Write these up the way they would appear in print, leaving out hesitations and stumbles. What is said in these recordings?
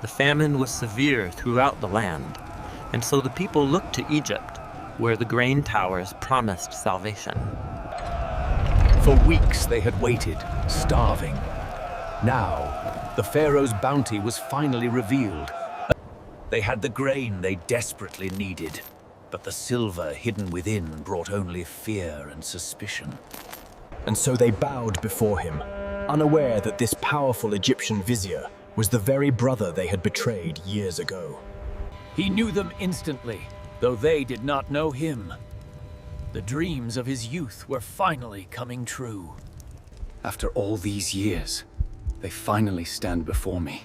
The famine was severe throughout the land, and so the people looked to Egypt, where the grain towers promised salvation. For weeks they had waited, starving. Now, the Pharaoh's bounty was finally revealed. They had the grain they desperately needed, but the silver hidden within brought only fear and suspicion. And so they bowed before him, unaware that this powerful Egyptian vizier was the very brother they had betrayed years ago. He knew them instantly, though they did not know him. The dreams of his youth were finally coming true. After all these years, they finally stand before me.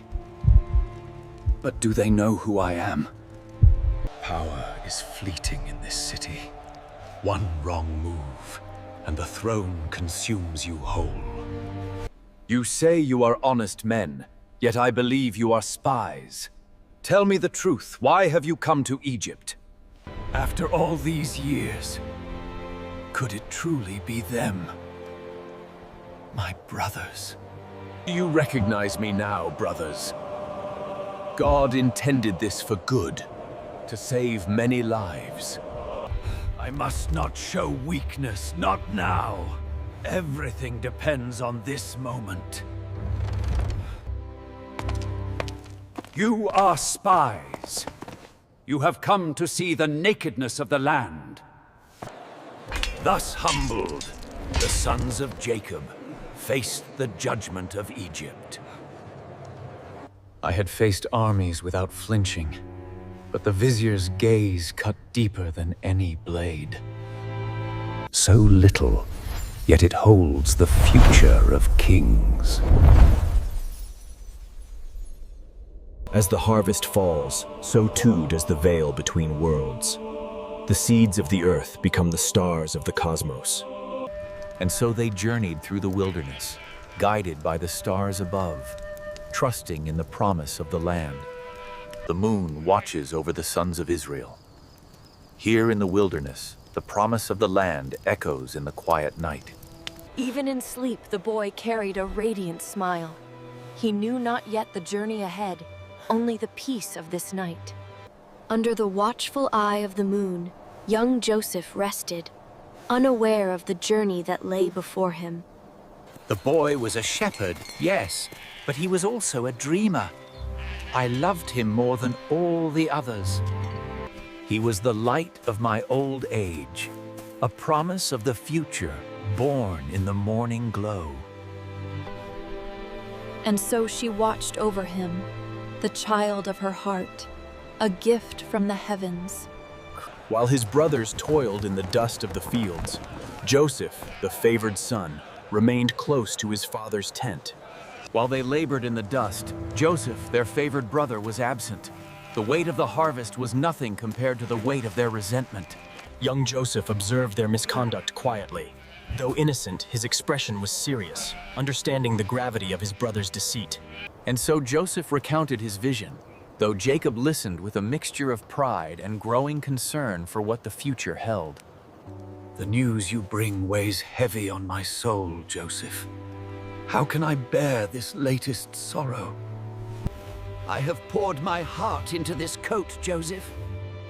But do they know who I am? Power is fleeting in this city. One wrong move, and the throne consumes you whole. You say you are honest men, yet I believe you are spies. Tell me the truth, why have you come to Egypt? After all these years, could it truly be them? My brothers. Do you recognize me now, brothers? God intended this for good, to save many lives. I must not show weakness, not now. Everything depends on this moment. You are spies. You have come to see the nakedness of the land. Thus humbled, the sons of Jacob faced the judgment of Egypt. I had faced armies without flinching, but the vizier's gaze cut deeper than any blade. So little, yet it holds the future of kings. As the harvest falls, so too does the veil between worlds. The seeds of the earth become the stars of the cosmos. And so they journeyed through the wilderness, guided by the stars above, trusting in the promise of the land. The moon watches over the sons of Israel. Here in the wilderness, the promise of the land echoes in the quiet night. Even in sleep, the boy carried a radiant smile. He knew not yet the journey ahead, only the peace of this night. Under the watchful eye of the moon, young Joseph rested, unaware of the journey that lay before him. The boy was a shepherd, yes, but he was also a dreamer. I loved him more than all the others. He was the light of my old age, a promise of the future born in the morning glow. And so she watched over him, the child of her heart, a gift from the heavens. While his brothers toiled in the dust of the fields, Joseph, the favored son, remained close to his father's tent. While they labored in the dust, Joseph, their favored brother, was absent. The weight of the harvest was nothing compared to the weight of their resentment. Young Joseph observed their misconduct quietly. Though innocent, his expression was serious, understanding the gravity of his brother's deceit. And so Joseph recounted his vision, though Jacob listened with a mixture of pride and growing concern for what the future held. The news you bring weighs heavy on my soul, Joseph. How can I bear this latest sorrow? I have poured my heart into this coat, Joseph.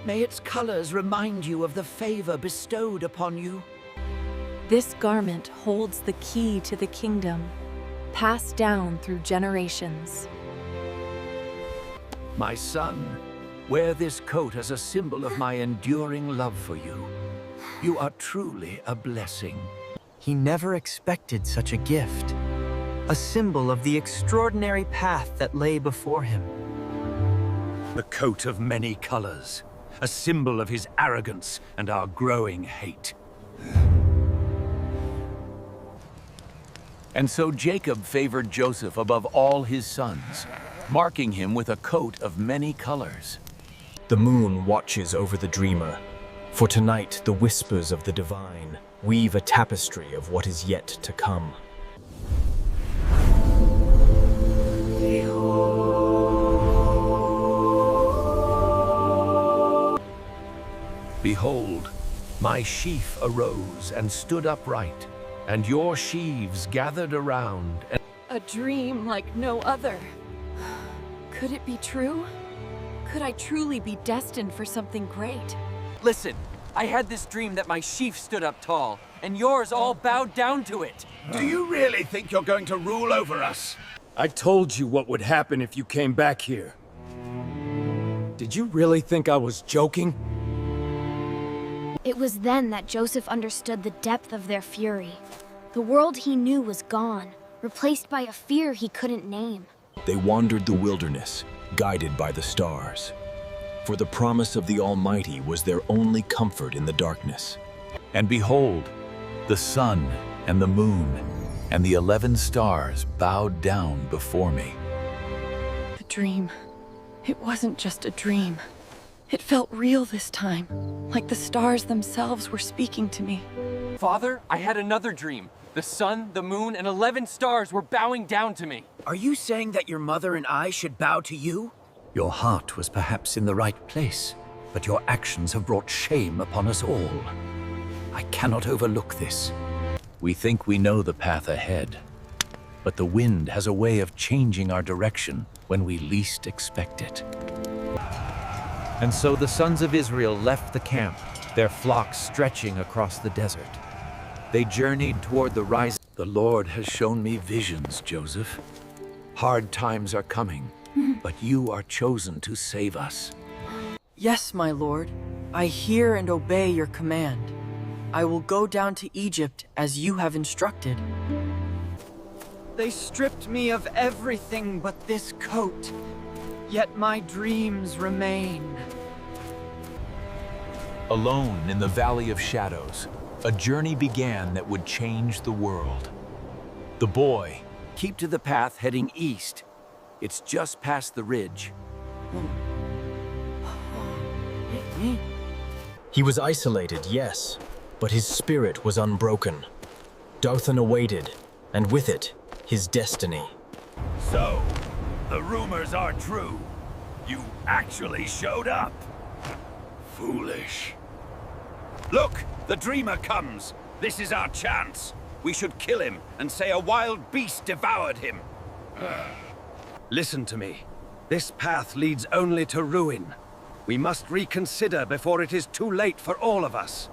May its colors remind you of the favor bestowed upon you. This garment holds the key to the kingdom, passed down through generations. My son, wear this coat as a symbol of my enduring love for you. You are truly a blessing. He never expected such a gift, a symbol of the extraordinary path that lay before him. The coat of many colors, a symbol of his arrogance and our growing hate. And so Jacob favored Joseph above all his sons, marking him with a coat of many colors. The moon watches over the dreamer, for tonight the whispers of the divine weave a tapestry of what is yet to come. Behold, my sheaf arose and stood upright, and your sheaves gathered around. A dream like no other. Could it be true? Could I truly be destined for something great? Listen, I had this dream that my sheaf stood up tall, and yours all bowed down to it. Do you really think you're going to rule over us? I told you what would happen if you came back here. Did you really think I was joking? It was then that Joseph understood the depth of their fury. The world he knew was gone, replaced by a fear he couldn't name. They wandered the wilderness, guided by the stars. For the promise of the Almighty was their only comfort in the darkness. And behold, the sun and the moon and the 11 stars bowed down before me. The dream. It wasn't just a dream. It felt real this time, like the stars themselves were speaking to me. Father, I had another dream. The sun, the moon, and 11 stars were bowing down to me. Are you saying that your mother and I should bow to you? Your heart was perhaps in the right place, but your actions have brought shame upon us all. I cannot overlook this. We think we know the path ahead, but the wind has a way of changing our direction when we least expect it. And so the sons of Israel left the camp, their flocks stretching across the desert. They journeyed toward the rising. The Lord has shown me visions, Joseph. Hard times are coming, but you are chosen to save us. Yes, my lord. I hear and obey your command. I will go down to Egypt as you have instructed. They stripped me of everything but this coat, yet my dreams remain. Alone in the Valley of Shadows, a journey began that would change the world. The boy, Keep to the path heading east. It's just past the ridge. He was isolated, yes, but his spirit was unbroken. Dothan awaited, and with it, his destiny. So, the rumors are true. You actually showed up. Foolish. Look, the dreamer comes. This is our chance. We should kill him and say a wild beast devoured him. Listen to me. This path leads only to ruin. We must reconsider before it is too late for all of us.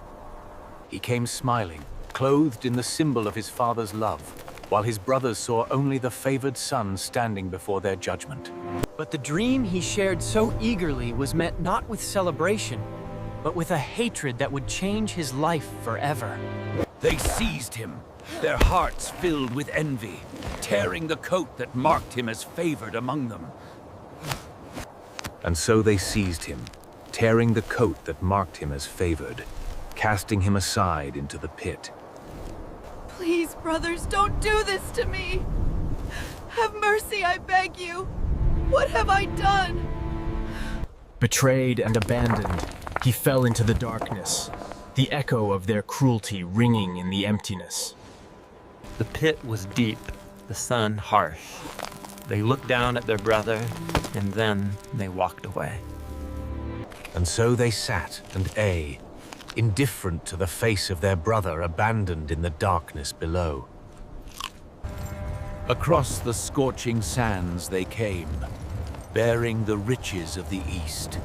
he came smiling, clothed in the symbol of his father's love, while his brothers saw only the favored son standing before their judgment. But the dream he shared so eagerly was met not with celebration, but with a hatred that would change his life forever. They seized him, their hearts filled with envy, tearing the coat that marked him as favored among them. And so they seized him, tearing the coat that marked him as favored, casting him aside into the pit. Please, brothers, don't do this to me. Have mercy, I beg you. What have I done? Betrayed and abandoned, he fell into the darkness, the echo of their cruelty ringing in the emptiness. The pit was deep, the sun harsh. They looked down at their brother, and then they walked away. And so they sat and indifferent to the face of their brother abandoned in the darkness below. Across the scorching sands they came, bearing the riches of the East.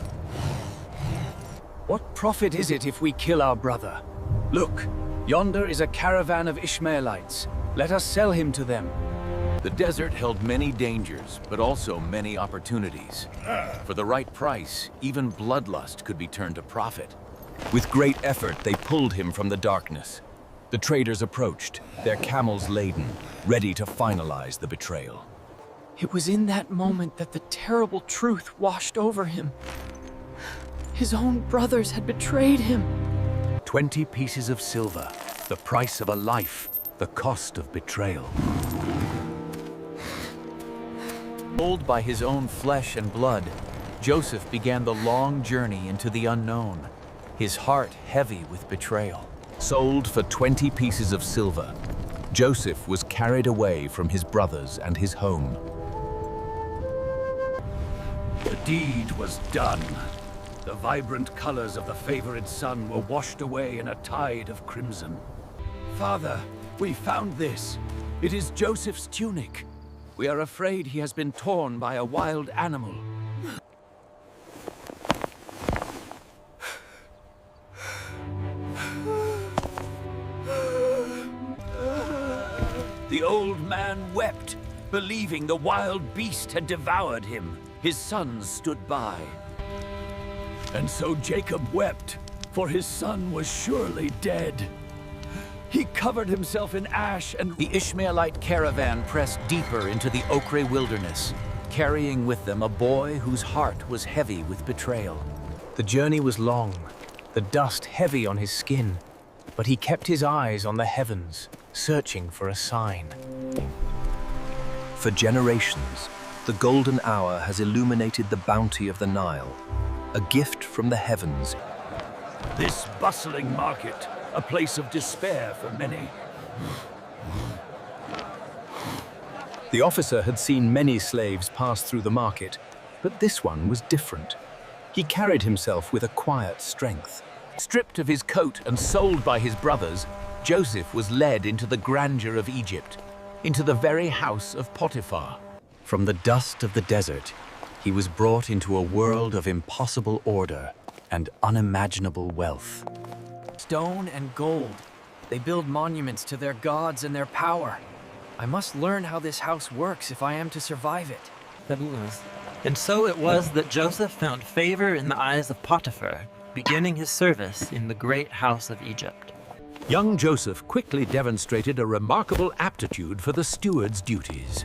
What profit is it if we kill our brother? Look, yonder is a caravan of Ishmaelites. Let us sell him to them. The desert held many dangers, but also many opportunities. For the right price, even bloodlust could be turned to profit. With great effort, they pulled him from the darkness. The traders approached, their camels laden, ready to finalize the betrayal. It was in that moment that the terrible truth washed over him. His own brothers had betrayed him. 20 pieces of silver, the price of a life, the cost of betrayal. Molded by his own flesh and blood, Joseph began the long journey into the unknown, his heart heavy with betrayal. Sold for 20 pieces of silver, Joseph was carried away from his brothers and his home. The deed was done. The vibrant colors of the favored sun were washed away in a tide of crimson. Father, we found this. It is Joseph's tunic. We are afraid he has been torn by a wild animal. The old man wept, believing the wild beast had devoured him. His sons stood by. And so Jacob wept, for his son was surely dead. He covered himself in ash, and the Ishmaelite caravan pressed deeper into the Ochre wilderness, carrying with them a boy whose heart was heavy with betrayal. The journey was long, the dust heavy on his skin, but he kept his eyes on the heavens, searching for a sign. For generations, the golden hour has illuminated the bounty of the Nile, a gift from the heavens. This bustling market, a place of despair for many. The officer had seen many slaves pass through the market, but this one was different. He carried himself with a quiet strength. Stripped of his coat and sold by his brothers, Joseph was led into the grandeur of Egypt, into the very house of Potiphar. From the dust of the desert, he was brought into a world of impossible order and unimaginable wealth. Stone and gold. They build monuments to their gods and their power. I must learn how this house works if I am to survive it. And so it was that Joseph found favor in the eyes of Potiphar, beginning his service in the great house of Egypt. Young Joseph quickly demonstrated a remarkable aptitude for the steward's duties.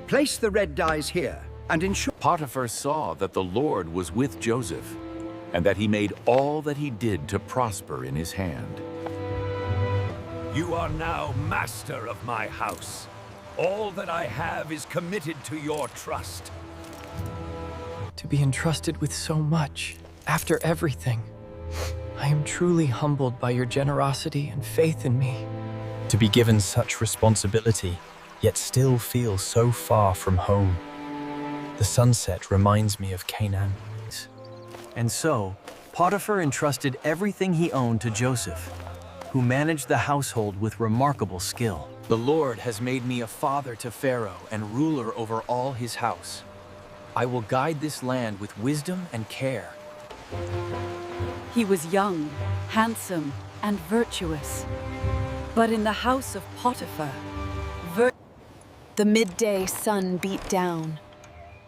Place the red dyes here and ensure... Potiphar saw that the Lord was with Joseph, and that he made all that he did to prosper in his hand. You are now master of my house. All that I have is committed to your trust. To be entrusted with so much, after everything, I am truly humbled by your generosity and faith in me. To be given such responsibility, yet still feel so far from home. The sunset reminds me of Canaan. And so, Potiphar entrusted everything he owned to Joseph, who managed the household with remarkable skill. The Lord has made me a father to Pharaoh and ruler over all his house. I will guide this land with wisdom and care. He was young, handsome, and virtuous. But in the house of Potiphar, the midday sun beat down,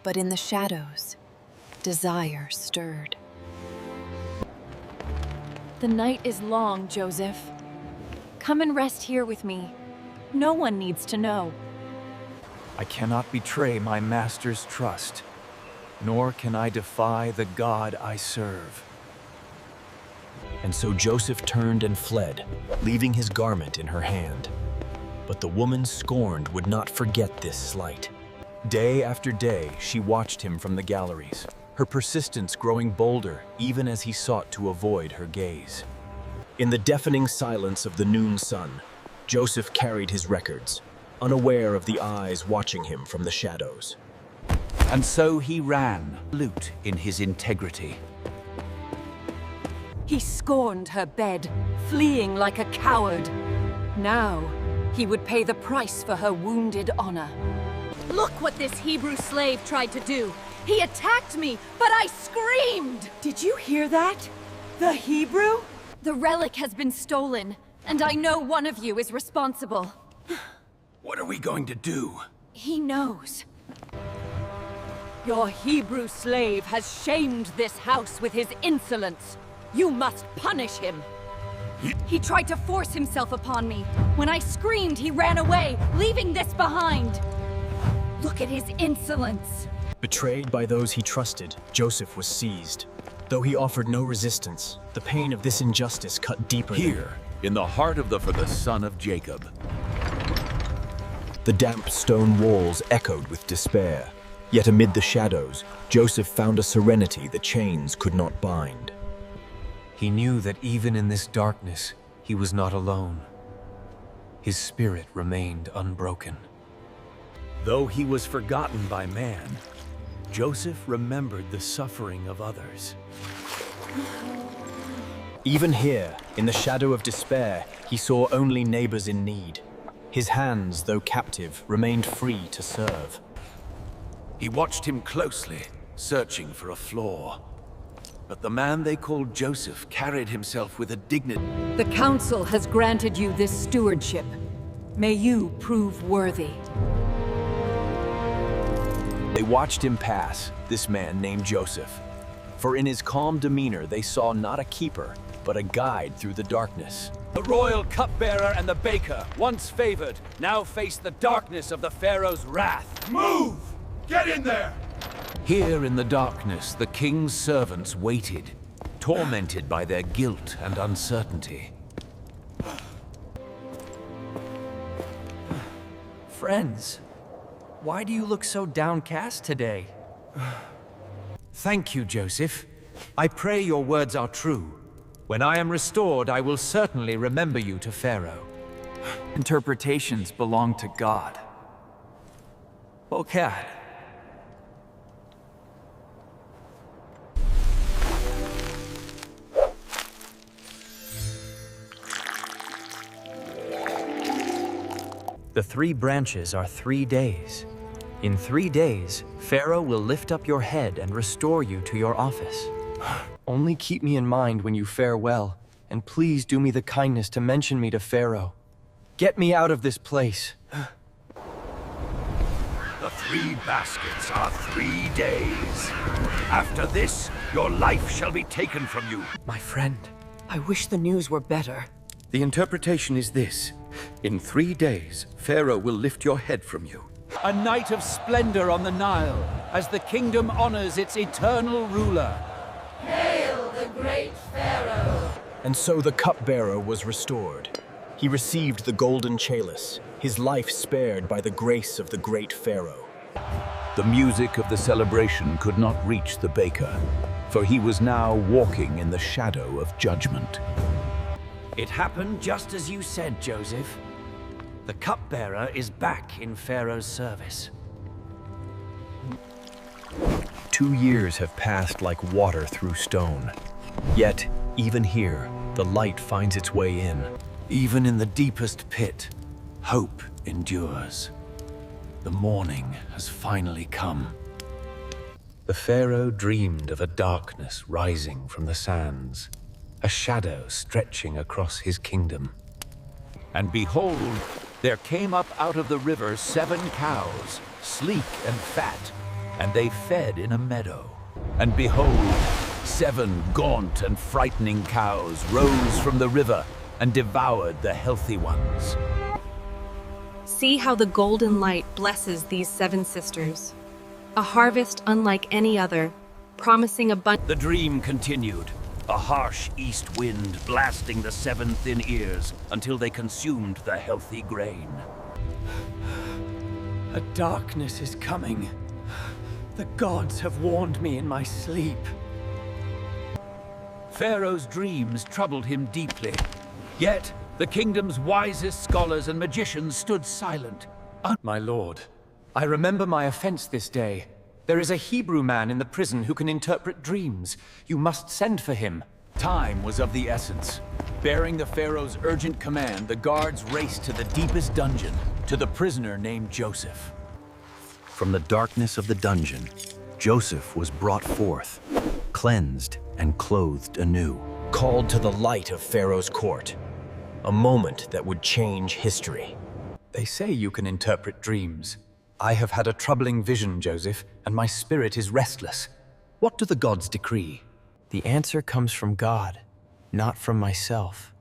but in the shadows, desire stirred. The night is long, Joseph. Come and rest here with me. No one needs to know. I cannot betray my master's trust, nor can I defy the God I serve. And so Joseph turned and fled, leaving his garment in her hand. But the woman scorned would not forget this slight. Day after day, she watched him from the galleries, her persistence growing bolder even as he sought to avoid her gaze. In the deafening silence of the noon sun, Joseph carried his records, unaware of the eyes watching him from the shadows. And so he ran, resolute in his integrity. He scorned her bed, fleeing like a coward. Now, he would pay the price for her wounded honor. Look what this Hebrew slave tried to do. He attacked me, but I screamed! Did you hear that? The Hebrew? The relic has been stolen, and I know one of you is responsible. What are we going to do? He knows. Your Hebrew slave has shamed this house with his insolence. You must punish him. He tried to force himself upon me. When I screamed, he ran away, leaving this behind. Look at his insolence. Betrayed by those he trusted, Joseph was seized. Though he offered no resistance, the pain of this injustice cut deeper. Here, in the heart of for the son of Jacob. The damp stone walls echoed with despair. Yet amid the shadows, Joseph found a serenity the chains could not bind. He knew that even in this darkness, he was not alone. His spirit remained unbroken. Though he was forgotten by man, Joseph remembered the suffering of others. Even here, in the shadow of despair, he saw only neighbors in need. His hands, though captive, remained free to serve. He watched him closely, searching for a flaw. But the man they called Joseph carried himself with a dignity. The council has granted you this stewardship. May you prove worthy. They watched him pass, this man named Joseph. For in his calm demeanor they saw not a keeper, but a guide through the darkness. The royal cupbearer and the baker, once favored, now face the darkness of the Pharaoh's wrath. Move! Get in there! Here in the darkness, the king's servants waited, tormented by their guilt and uncertainty. Friends, why do you look so downcast today? Thank you, Joseph. I pray your words are true. When I am restored, I will certainly remember you to Pharaoh. Interpretations belong to God. Okay. The 3 branches are 3 days. In 3 days, Pharaoh will lift up your head and restore you to your office. Only keep me in mind when you fare well, and please do me the kindness to mention me to Pharaoh. Get me out of this place. The 3 baskets are 3 days. After this, your life shall be taken from you. My friend, I wish the news were better. The interpretation is this. In 3 days, Pharaoh will lift your head from you. A night of splendor on the Nile, as the kingdom honors its eternal ruler. Hail the great Pharaoh! And so the cupbearer was restored. He received the golden chalice, his life spared by the grace of the great Pharaoh. The music of the celebration could not reach the baker, for he was now walking in the shadow of judgment. It happened just as you said, Joseph. The cupbearer is back in Pharaoh's service. 2 years have passed like water through stone. Yet, even here, the light finds its way in. Even in the deepest pit, hope endures. The morning has finally come. The Pharaoh dreamed of a darkness rising from the sands, a shadow stretching across his kingdom. And behold, there came up out of the river 7 cows, sleek and fat, and they fed in a meadow. And behold, 7 gaunt and frightening cows rose from the river and devoured the healthy ones. See how the golden light blesses these 7 sisters. A harvest unlike any other, promising abundance. The dream continued. A harsh east wind blasting the 7 thin ears until they consumed the healthy grain. A darkness is coming. The gods have warned me in my sleep. Pharaoh's dreams troubled him deeply. Yet, the kingdom's wisest scholars and magicians stood silent. My lord, I remember my offense this day. There is a Hebrew man in the prison who can interpret dreams. You must send for him. Time was of the essence. Bearing the Pharaoh's urgent command, the guards raced to the deepest dungeon, to the prisoner named Joseph. From the darkness of the dungeon, Joseph was brought forth, cleansed and clothed anew, called to the light of Pharaoh's court, a moment that would change history. They say you can interpret dreams. I have had a troubling vision, Joseph, and my spirit is restless. What do the gods decree? The answer comes from God, not from myself.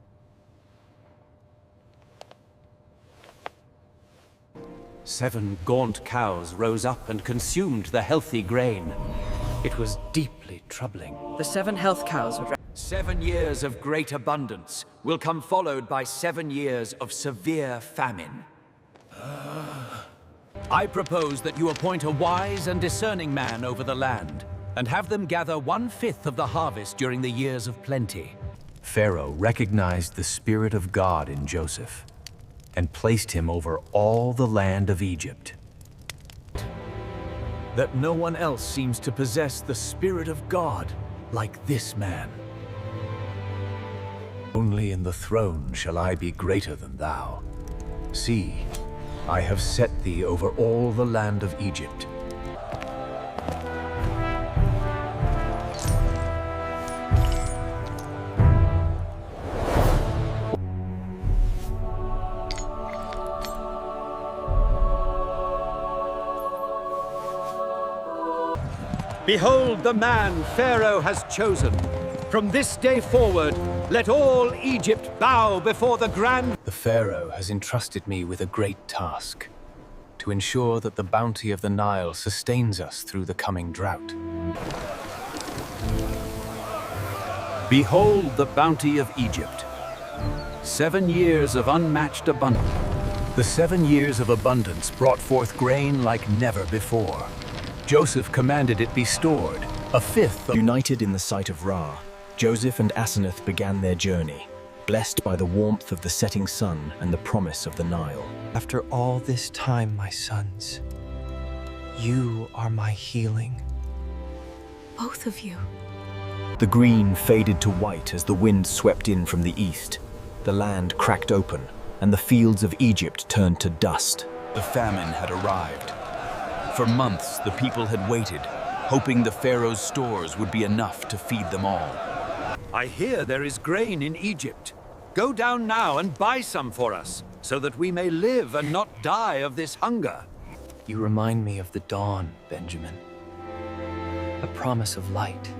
Seven gaunt cows rose up and consumed the healthy grain. It was deeply troubling. The 7 health cows would... 7 years of great abundance will come followed by 7 years of severe famine. I propose that you appoint a wise and discerning man over the land, and have them gather 1/5 of the harvest during the years of plenty. Pharaoh recognized the Spirit of God in Joseph, and placed him over all the land of Egypt. That no one else seems to possess the Spirit of God like this man. Only in the throne shall I be greater than thou. See, I have set thee over all the land of Egypt. Behold the man Pharaoh has chosen. From this day forward, let all Egypt bow before the grand... The Pharaoh has entrusted me with a great task, to ensure that the bounty of the Nile sustains us through the coming drought. Behold the bounty of Egypt. 7 years of unmatched abundance. The 7 years of abundance brought forth grain like never before. Joseph commanded it be stored, a fifth of... United in the sight of Ra, Joseph and Asenath began their journey, blessed by the warmth of the setting sun and the promise of the Nile. After all this time, my sons, you are my healing. Both of you. The green faded to white as the wind swept in from the east. The land cracked open, and the fields of Egypt turned to dust. The famine had arrived. For months, the people had waited, hoping the Pharaoh's stores would be enough to feed them all. I hear there is grain in Egypt. Go down now and buy some for us, so that we may live and not die of this hunger. You remind me of the dawn, Benjamin. A promise of light,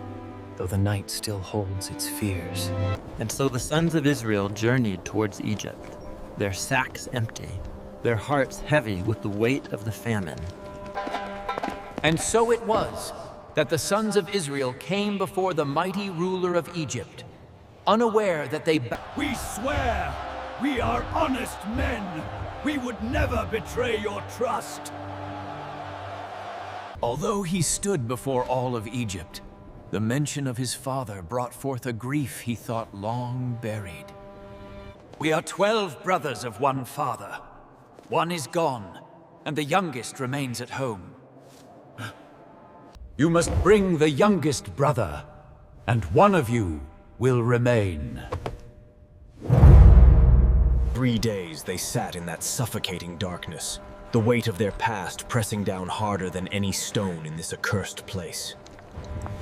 though the night still holds its fears. And so the sons of Israel journeyed towards Egypt, their sacks empty, their hearts heavy with the weight of the famine. And so it was that the sons of Israel came before the mighty ruler of Egypt, unaware that they... We swear, we are honest men. We would never betray your trust. Although he stood before all of Egypt, the mention of his father brought forth a grief he thought long buried. We are 12 brothers of one father. One is gone, and the youngest remains at home. You must bring the youngest brother, and one of you will remain. 3 days they sat in that suffocating darkness, the weight of their past pressing down harder than any stone in this accursed place.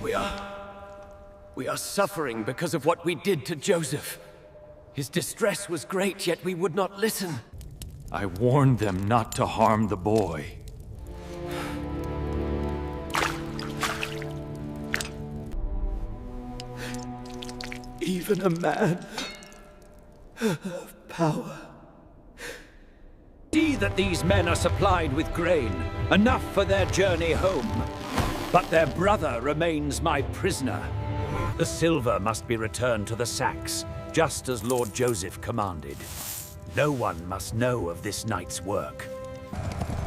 We are suffering because of what we did to Joseph. His distress was great, yet we would not listen. I warned them not to harm the boy. Even a man of power. See that these men are supplied with grain, enough for their journey home. But their brother remains my prisoner. The silver must be returned to the sacks, just as Lord Joseph commanded. No one must know of this night's work.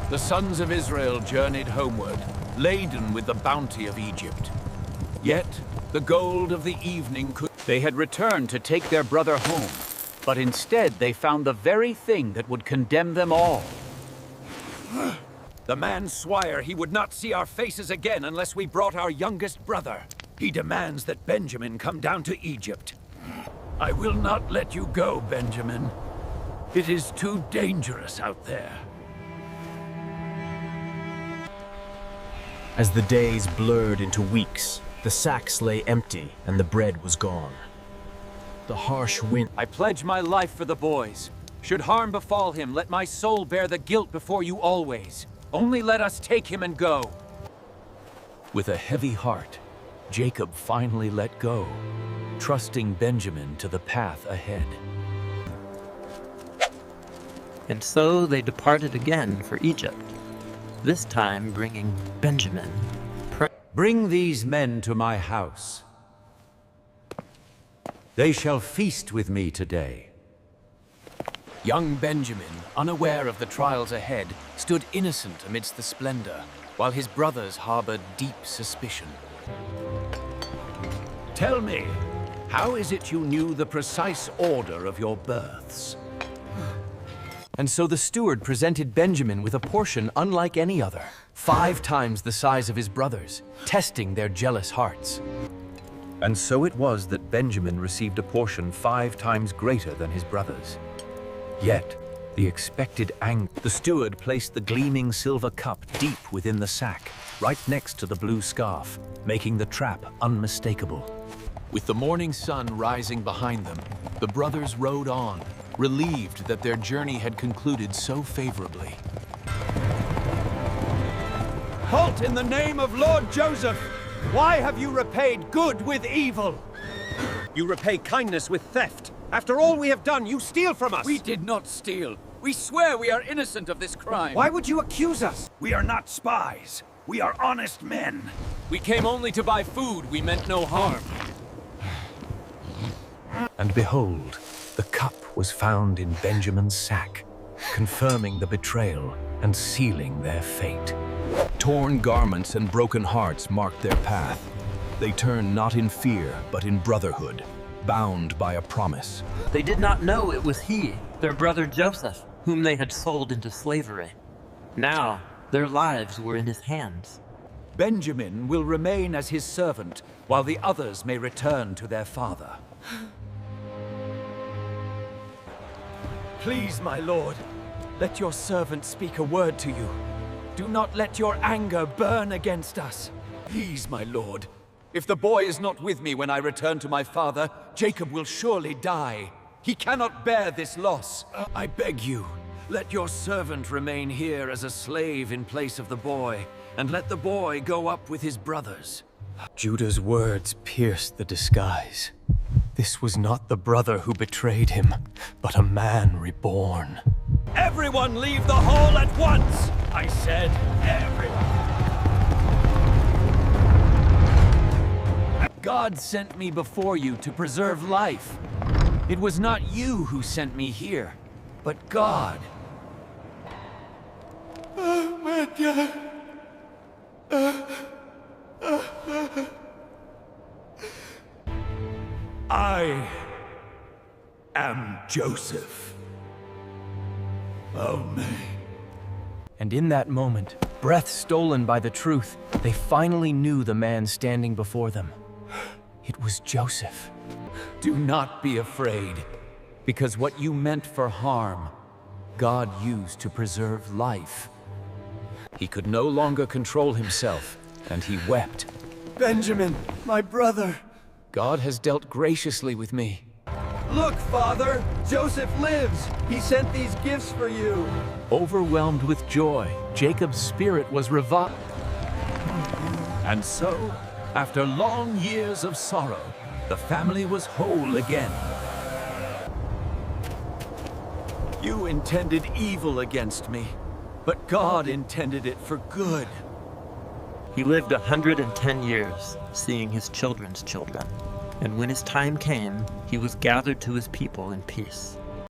The sons of Israel journeyed homeward, laden with the bounty of Egypt. Yet, the gold of the evening could... They had returned to take their brother home, but instead they found the very thing that would condemn them all. The man swore he would not see our faces again unless we brought our youngest brother. He demands that Benjamin come down to Egypt. I will not let you go, Benjamin. It is too dangerous out there. As the days blurred into weeks, the sacks lay empty and the bread was gone. The harsh wind... I pledge my life for the boys. Should harm befall him, let my soul bear the guilt before you always. Only let us take him and go. With a heavy heart, Jacob finally let go, trusting Benjamin to the path ahead. And so they departed again for Egypt, this time bringing Benjamin. Bring these men to my house. They shall feast with me today. Young Benjamin, unaware of the trials ahead, stood innocent amidst the splendor, while his brothers harbored deep suspicion. Tell me, how is it you knew the precise order of your births? And so the steward presented Benjamin with a portion unlike any other, 5 times the size of his brothers, testing their jealous hearts. And so it was that Benjamin received a portion 5 times greater than his brothers. Yet, The expected anger. The steward placed the gleaming silver cup deep within the sack, right next to the blue scarf, making the trap unmistakable. With the morning sun rising behind them, the brothers rode on, relieved that their journey had concluded so favorably. Halt in the name of Lord Joseph! Why have you repaid good with evil? You repay kindness with theft. After all we have done, you steal from us! We did not steal. We swear we are innocent of this crime. Why would you accuse us? We are not spies. We are honest men. We came only to buy food. We meant no harm. And behold, the cup was found in Benjamin's sack, confirming the betrayal and sealing their fate. Torn garments and broken hearts marked their path. They turned not in fear, but in brotherhood, bound by a promise. They did not know it was he, their brother Joseph, whom they had sold into slavery. Now, their lives were in his hands. Benjamin will remain as his servant, while the others may return to their father. Please, my lord, let your servant speak a word to you. Do not let your anger burn against us. Please, my lord. If the boy is not with me when I return to my father, Jacob will surely die. He cannot bear this loss. I beg you, let your servant remain here as a slave in place of the boy, and let the boy go up with his brothers. Judah's words pierced the disguise. This was not the brother who betrayed him, but a man reborn. Everyone leave the hall at once! I said everyone. God sent me before you to preserve life. It was not you who sent me here, but God. Oh my God. I am Joseph. Oh, man. And in that moment, breath stolen by the truth, they finally knew the man standing before them. It was Joseph. Do not be afraid, because what you meant for harm, God used to preserve life. He could no longer control himself, and he wept. Benjamin, my brother. God has dealt graciously with me. Look, Father! Joseph lives! He sent these gifts for you! Overwhelmed with joy, Jacob's spirit was revived. And so, after long years of sorrow, the family was whole again. You intended evil against me, but God intended it for good. He lived 110 years, seeing his children's children. And when his time came, he was gathered to his people in peace.